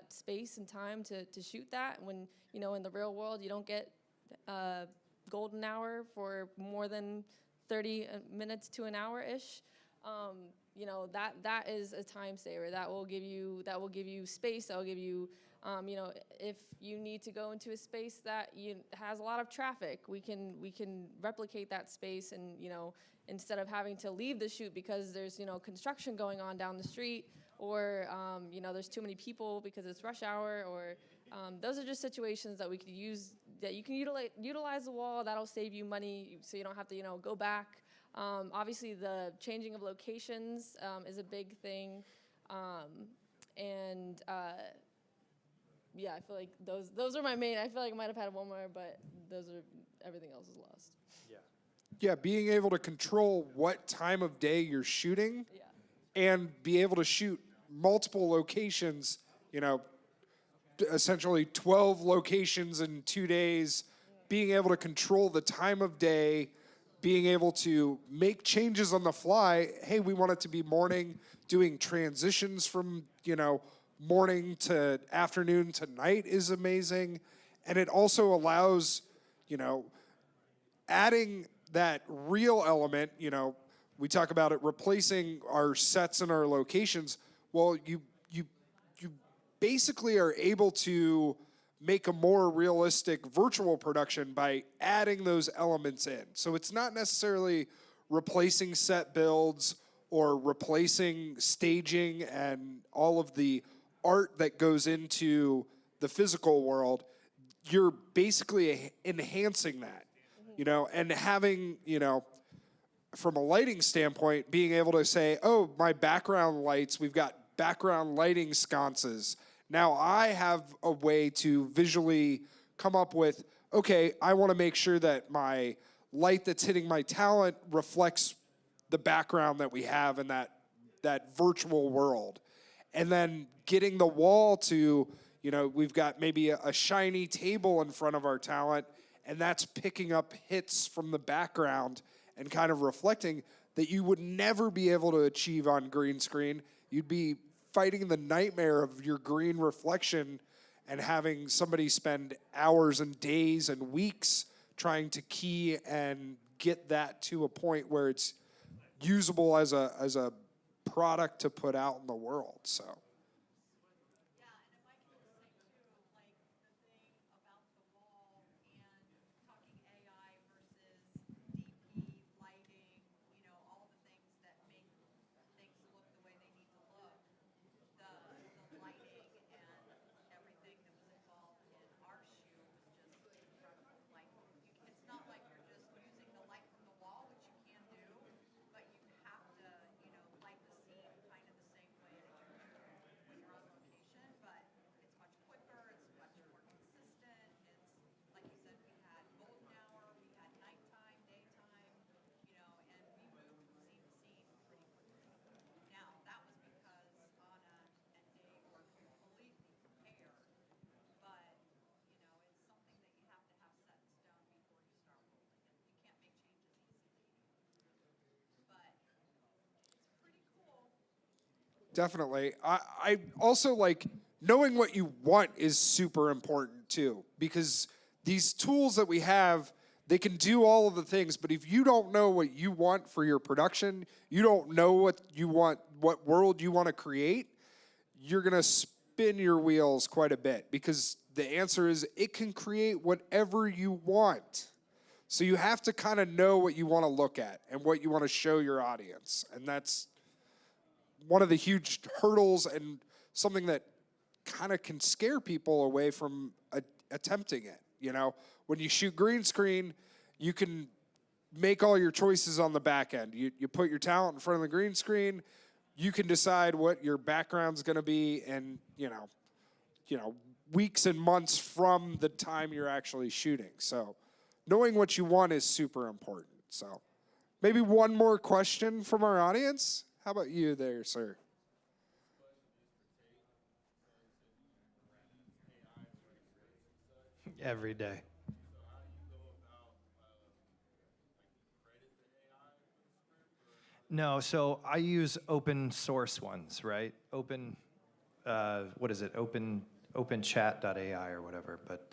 space and time to shoot that, when, in the real world, you don't get golden hour for more than 30 minutes to an hour-ish, that is a time saver. That will give you space. That will give you, if you need to go into a space that has a lot of traffic, we can replicate that space, and instead of having to leave the shoot because there's construction going on down the street, or there's too many people because it's rush hour, or those are just situations that we could use, that you can utilize the wall. That'll save you money, so you don't have to go back. Obviously, the changing of locations is a big thing, and yeah, I feel like those are my main. I feel like I might have had one more, but those are everything else is lost. Yeah, being able to control what time of day you're shooting and be able to shoot multiple locations, essentially 12 locations in 2 days, being able to control the time of day, being able to make changes on the fly. Hey, we want it to be morning, doing transitions from, morning to afternoon to night is amazing. And it also allows, adding that real element, we talk about it replacing our sets and our locations. Well, you basically are able to make a more realistic virtual production by adding those elements in. So it's not necessarily replacing set builds or replacing staging and all of the art that goes into the physical world. You're basically enhancing that, and having, from a lighting standpoint, being able to say, oh, my background lights, we've got background lighting sconces. Now I have a way to visually come up with, okay, I want to make sure that my light that's hitting my talent reflects the background that we have in that virtual world. And then getting the wall to, we've got maybe a shiny table in front of our talent, and that's picking up hits from the background and kind of reflecting that you would never be able to achieve on green screen. You'd be fighting the nightmare of your green reflection and having somebody spend hours and days and weeks trying to key and get that to a point where it's usable as a product to put out in the world. So. Definitely. I also like knowing what you want is super important too, because these tools that we have, they can do all of the things, but if you don't know what you want for your production, you don't know what you want, what world you want to create, you're going to spin your wheels quite a bit, because the answer is it can create whatever you want. So you have to kind of know what you want to look at and what you want to show your audience. And that's one of the huge hurdles and something that kind of can scare people away from attempting it. When you shoot green screen, you can make all your choices on the back end. You put your talent in front of the green screen, you can decide what your background's going to be, and weeks and months from the time you're actually shooting. So knowing what you want is super important. So maybe one more question from our audience. How about you there, sir? Every day. No, so I use open source ones, right? What is it? OpenChat.ai or whatever, but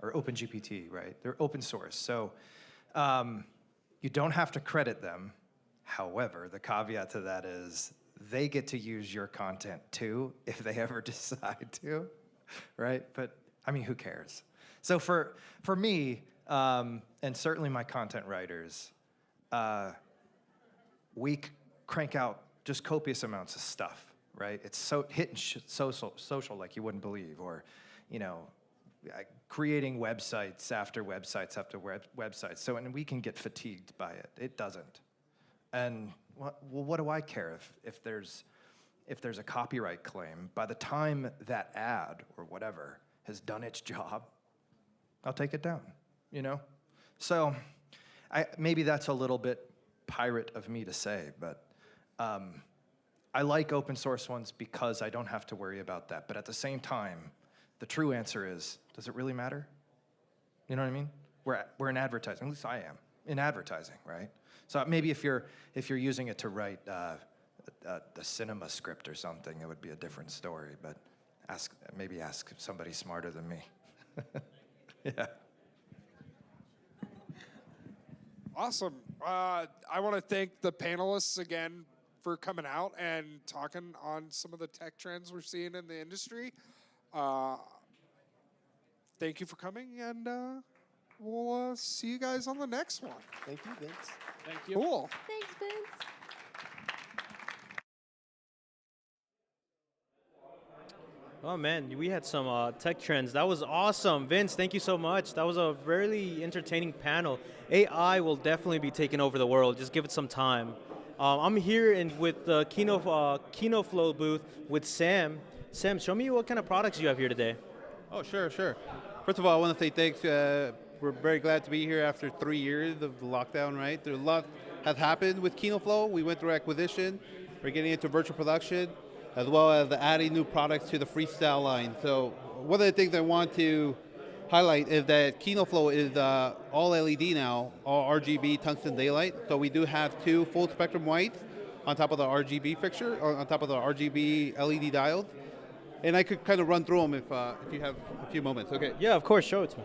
or OpenGPT, right? They're open source, so you don't have to credit them. However, the caveat to that is they get to use your content too if they ever decide to, right? But I mean, who cares? So for me, and certainly my content writers, we crank out just copious amounts of stuff, right? It's so hitting social like you wouldn't believe, or creating websites after websites after websites. So, and we can get fatigued by it. It doesn't. And what do I care if there's a copyright claim? By the time that ad or whatever has done its job, I'll take it down. So maybe that's a little bit pirate of me to say, but I like open source ones because I don't have to worry about that. But at the same time, the true answer is, does it really matter? You know what I mean? We're in advertising, at least I am, in advertising, right? So maybe if you're using it to write a cinema script or something, it would be a different story, but maybe ask somebody smarter than me. Yeah. Awesome. I want to thank the panelists again for coming out and talking on some of the tech trends we're seeing in the industry. Thank you for coming, and we'll see you guys on the next one. Thank you, Vince. Thank you. Cool. Thanks, Vince. Oh man, we had some tech trends. That was awesome. Vince, thank you so much. That was a really entertaining panel. AI will definitely be taking over the world. Just give it some time. I'm here with the KinoFlow booth with Sam. Sam, show me what kind of products you have here today. Oh, sure. First of all, I want to say thanks. We're very glad to be here after 3 years of the lockdown, right? There's a lot has happened with KinoFlow. We went through acquisition. We're getting into virtual production, as well as adding new products to the Freestyle line. So one of the things I want to highlight is that KinoFlow is all LED now, all RGB tungsten daylight. So we do have 2 full spectrum whites on top of the RGB fixture, or on top of the RGB LED diodes. And I could kind of run through them if you have a few moments. Okay. Yeah, of course, show it to me.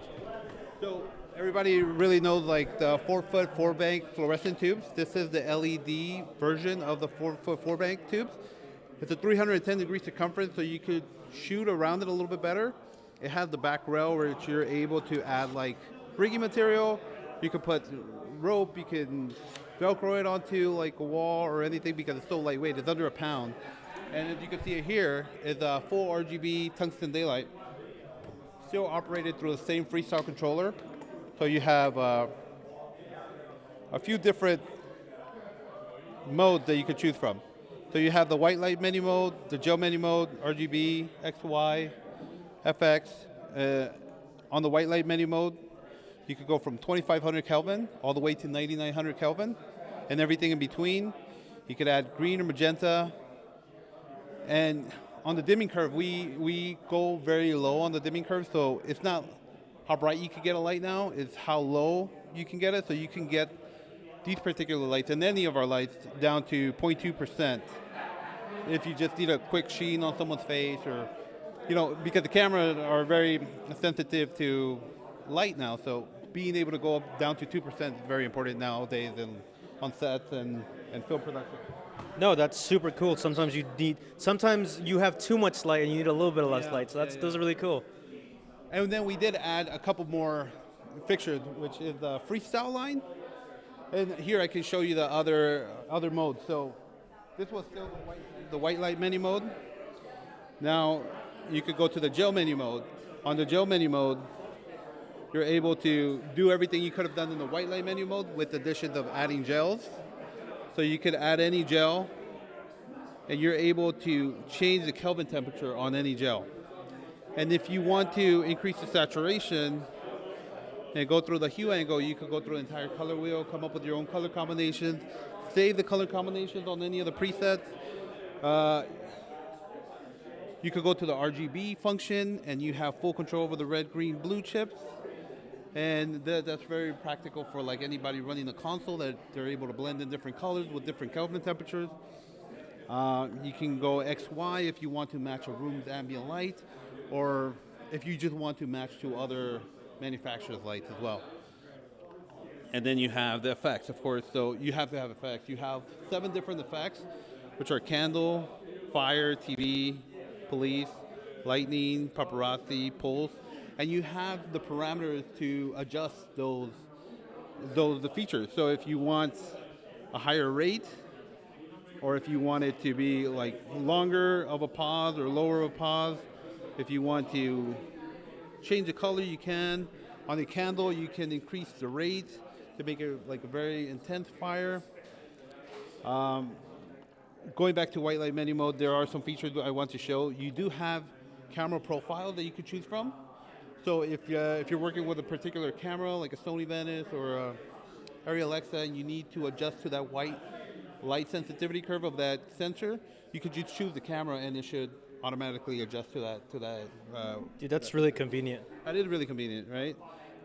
So everybody really knows like the 4-foot 4-bank fluorescent tubes. This is the LED version of the 4-foot 4-bank tubes. It's a 310 degree circumference, so you could shoot around it a little bit better. It has the back rail where you're able to add like rigging material. You could put rope, you can Velcro it onto like a wall or anything because it's so lightweight. It's under a pound. And as you can see it here, is a full RGB tungsten daylight. Still operated through the same Freestyle controller. So you have a few different modes that you could choose from. So you have the white light menu mode, the gel menu mode, RGB, XY, FX. On the white light menu mode, you could go from 2500 Kelvin all the way to 9900 Kelvin and everything in between. You could add green or magenta. And on the dimming curve, we go very low on the dimming curve, so it's not how bright you can get a light now, it's how low you can get it. So you can get these particular lights and any of our lights down to 0.2%. If you just need a quick sheen on someone's face, or, because the cameras are very sensitive to light now, so being able to go down to 2% is very important nowadays on sets and film production. No, that's super cool. Sometimes you have too much light and you need a little bit of less light. So those are really cool. And then we did add a couple more fixtures, which is the Freestyle line. And here I can show you the other modes. So this was still the white light menu mode. Now you could go to the gel menu mode. On the gel menu mode, you're able to do everything you could have done in the white light menu mode with the addition of adding gels. So you could add any gel, and you're able to change the Kelvin temperature on any gel. And if you want to increase the saturation and go through the hue angle, you could go through the entire color wheel, come up with your own color combinations, save the color combinations on any of the presets. You could go to the RGB function, and you have full control over the red, green, blue chips. And that's very practical for like anybody running a console, that they're able to blend in different colors with different Kelvin temperatures. You can go XY if you want to match a room's ambient light, or if you just want to match to other manufacturers' lights as well. And then you have the effects, of course. So you have to have effects. You have 7 different effects, which are candle, fire, TV, police, lightning, paparazzi, pulse. And you have the parameters to adjust those features. So if you want a higher rate, or if you want it to be like longer of a pause or lower of a pause, if you want to change the color, you can. On the candle, you can increase the rate to make it like a very intense fire. Going back to white light menu mode, there are some features that I want to show. You do have camera profiles that you could choose from. So if you're working with a particular camera, like a Sony Venice or a Arri Alexa, and you need to adjust to that white light sensitivity curve of that sensor, you could just choose the camera, and it should automatically adjust to that. Dude, that's really convenient. That is really convenient, right?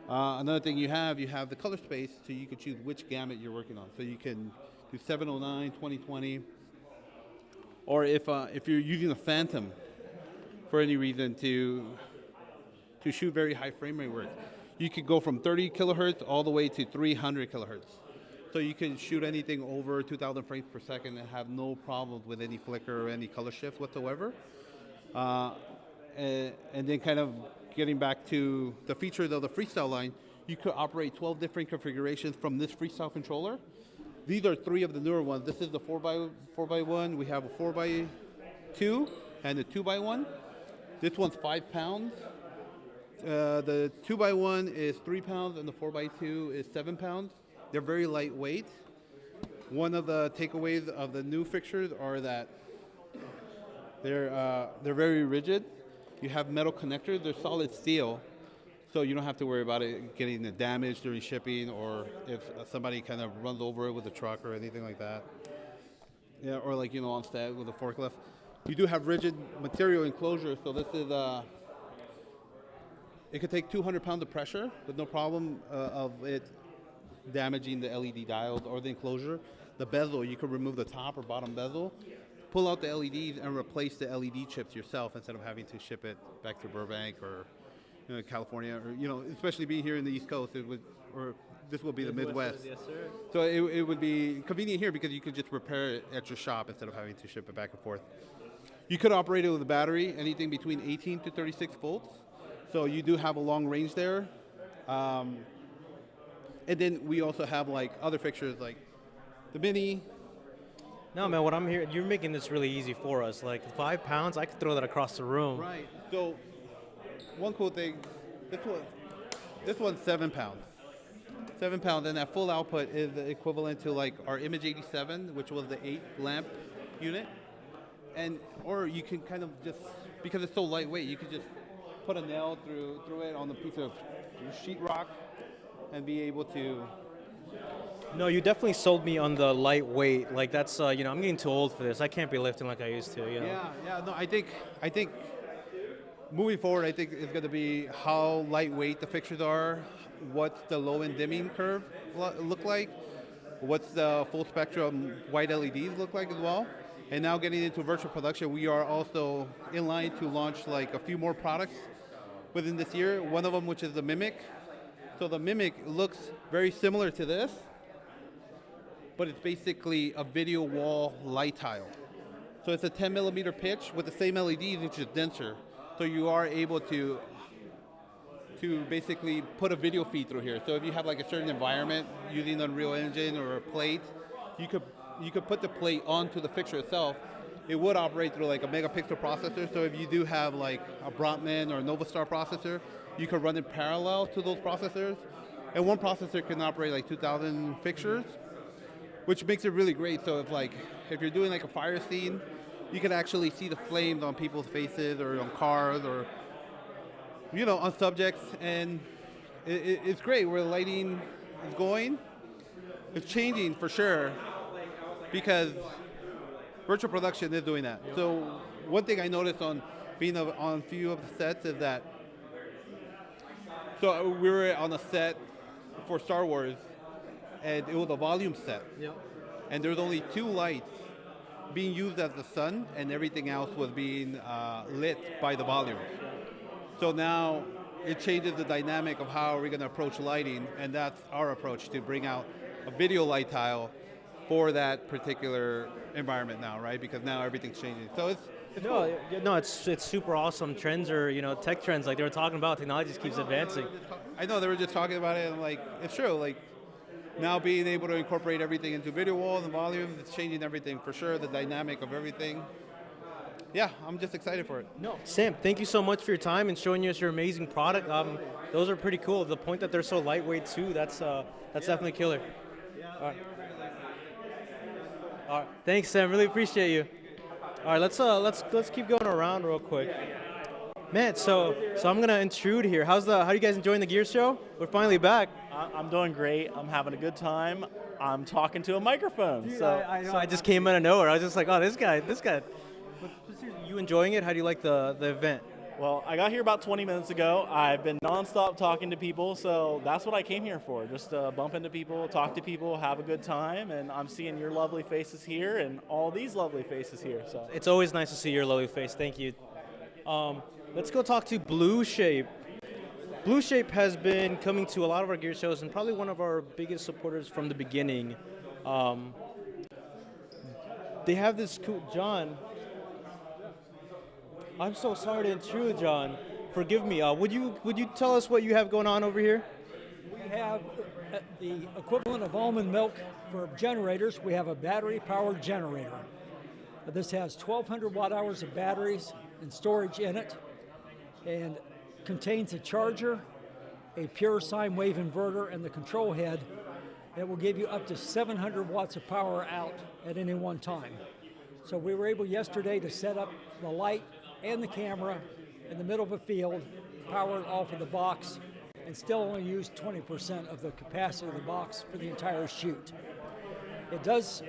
Another thing you have the color space, so you can choose which gamut you're working on. So you can do 709, 2020, or if you're using a Phantom for any reason to shoot very high frame rate work, you could go from 30 kilohertz all the way to 300 kilohertz. So you can shoot anything over 2,000 frames per second and have no problems with any flicker or any color shift whatsoever. And then kind of getting back to the features of the Freestyle line, you could operate 12 different configurations from this Freestyle controller. These are 3 of the newer ones. This is the 4x1. We have a 4x2 and a 2x1. This one's 5 pounds. The 2x1 is 3 pounds and the 4x2 is 7 pounds. They're very lightweight. One of the takeaways of the new fixtures are that they're very rigid. You have metal connectors. They're solid steel, so you don't have to worry about it getting damaged during shipping, or if somebody kind of runs over it with a truck or anything like that. Yeah, or like on set with a forklift. You do have rigid material enclosure, so this is it could take 200 pounds of pressure with no problem of it damaging the LED dials or the enclosure. The bezel, you could remove the top or bottom bezel, pull out the LEDs, and replace the LED chips yourself instead of having to ship it back to Burbank or California, or especially being here in the East Coast, this will be the Midwest. Yes, sir. So it would be convenient here because you could just repair it at your shop instead of having to ship it back and forth. You could operate it with a battery, anything between 18 to 36 volts. So you do have a long range there. And then we also have like other fixtures like the Mini. No, man, what I'm hearing, you're making this really easy for us. Like 5 pounds, I could throw that across the room. Right. So one cool thing, this one's 7 pounds. 7 pounds, and that full output is equivalent to like our Image 87, which was the 8 lamp unit. Or you can kind of just, because it's so lightweight, you could just put a nail through it on a piece of sheetrock and be able to. No, you definitely sold me on the lightweight. Like that's, I'm getting too old for this. I can't be lifting like I used to. Yeah. No, I think moving forward, I think it's going to be how lightweight the fixtures are, what's the low-end dimming curve look like, what's the full spectrum white LEDs look like as well. And now getting into virtual production, we are also in line to launch like a few more products within this year. One of them, which is the Mimic. So the Mimic looks very similar to this, but it's basically a video wall light tile. So it's a 10 millimeter pitch with the same LEDs, which is denser. So you are able to basically put a video feed through here. So if you have like a certain environment using Unreal Engine or a plate, you could put the plate onto the fixture itself. It would operate through like a megapixel processor. So if you do have like a Brotman or a Novastar processor, you could run it parallel to those processors. And one processor can operate like 2,000 fixtures, which makes it really great. So if you're doing like a fire scene, you can actually see the flames on people's faces or on cars or, on subjects. And it's great where the lighting is going. It's changing for sure because virtual production is doing that. So one thing I noticed on being on a few of the sets is that, so we were on a set for Star Wars, and it was a volume set. Yep. And there was only 2 lights being used as the sun, and everything else was being lit by the volume. So now it changes the dynamic of how we're going to approach lighting, and that's our approach to bring out a video light tile for that particular environment now, right? Because now everything's changing. So it's cool. It's super awesome. Trends are, tech trends, like they were talking about, technology just keeps advancing. I know, they were just talking about it, and like, it's true. Like, now being able to incorporate everything into video walls and volumes, it's changing everything for sure, the dynamic of everything. Yeah, I'm just excited for it. No, Sam, thank you so much for your time and showing us your amazing product. Those are pretty cool. The point that they're so lightweight too, that's definitely killer. All right. All right. Thanks, Sam. Really appreciate you. All right, let's keep going around real quick. Man, so I'm gonna intrude here. How are you guys enjoying the Gear Show? We're finally back. I'm doing great. I'm having a good time. I'm talking to a microphone. Dude, so I know. I just came out of nowhere. I was just like, oh, this guy. But seriously, you enjoying it? How do you like the event? Well, I got here about 20 minutes ago. I've been nonstop talking to people, so that's what I came here for. Just bump into people, talk to people, have a good time, and I'm seeing your lovely faces here and all these lovely faces here. So It's always nice to see your lovely face. Thank you. Let's go talk to Blue Shape. Blue Shape has been coming to a lot of our gear shows and probably one of our biggest supporters from the beginning. They have this cool, John. I'm so sorry to intrude, John. Forgive me. Would you tell us what you have going on over here? We have the equivalent of almond milk for generators. We have a battery-powered generator. This has 1,200 watt-hours of batteries and storage in it, and contains a charger, a pure sine wave inverter, and the control head that will give you up to 700 watts of power out at any one time. So we were able yesterday to set up the light and the camera in the middle of a field, power it off of the box, and still only use 20% of the capacity of the box for the entire shoot. It does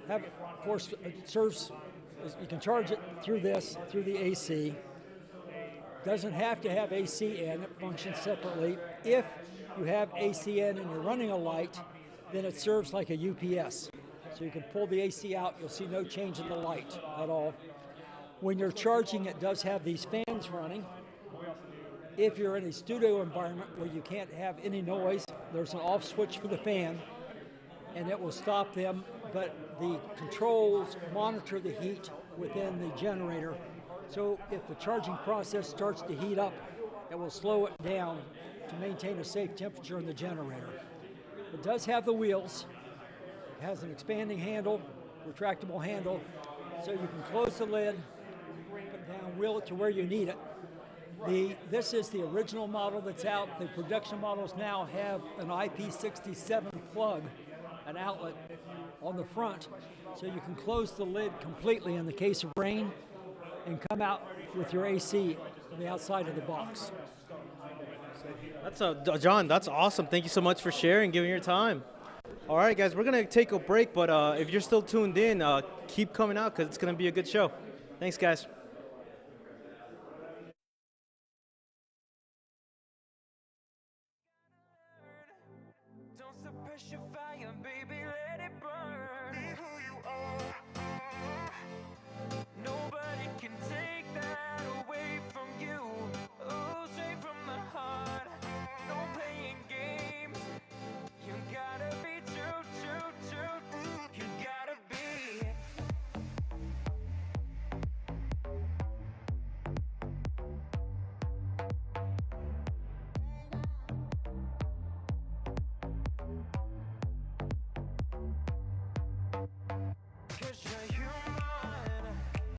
have, of course, it serves, you can charge it through the AC. Doesn't have to have AC in, it functions separately. If you have AC in and you're running a light, then it serves like a UPS. So you can pull the AC out, you'll see no change in the light at all. When you're charging, it does have these fans running. If you're in a studio environment where you can't have any noise, there's an off switch for the fan, and it will stop them, but the controls monitor the heat within the generator. So if the charging process starts to heat up, it will slow it down to maintain a safe temperature in the generator. It does have the wheels. It has an expanding handle, retractable handle, so you can close the lid, put it down, wheel it to where you need it. This is the original model that's out. The production models now have an IP67 plug, an outlet on the front, so you can close the lid completely in the case of rain and come out with your AC on the outside of the box. John, that's awesome. Thank you so much for sharing, giving your time. All right, guys, we're going to take a break, but if you're still tuned in, keep coming out because it's going to be a good show. Thanks, guys. Don't suppress your fire, baby, let it burn. Be who you are. Nobody can take that away from you. Oh, straight from the heart. No playing games. You gotta be true, true, true. You gotta be. Cause you're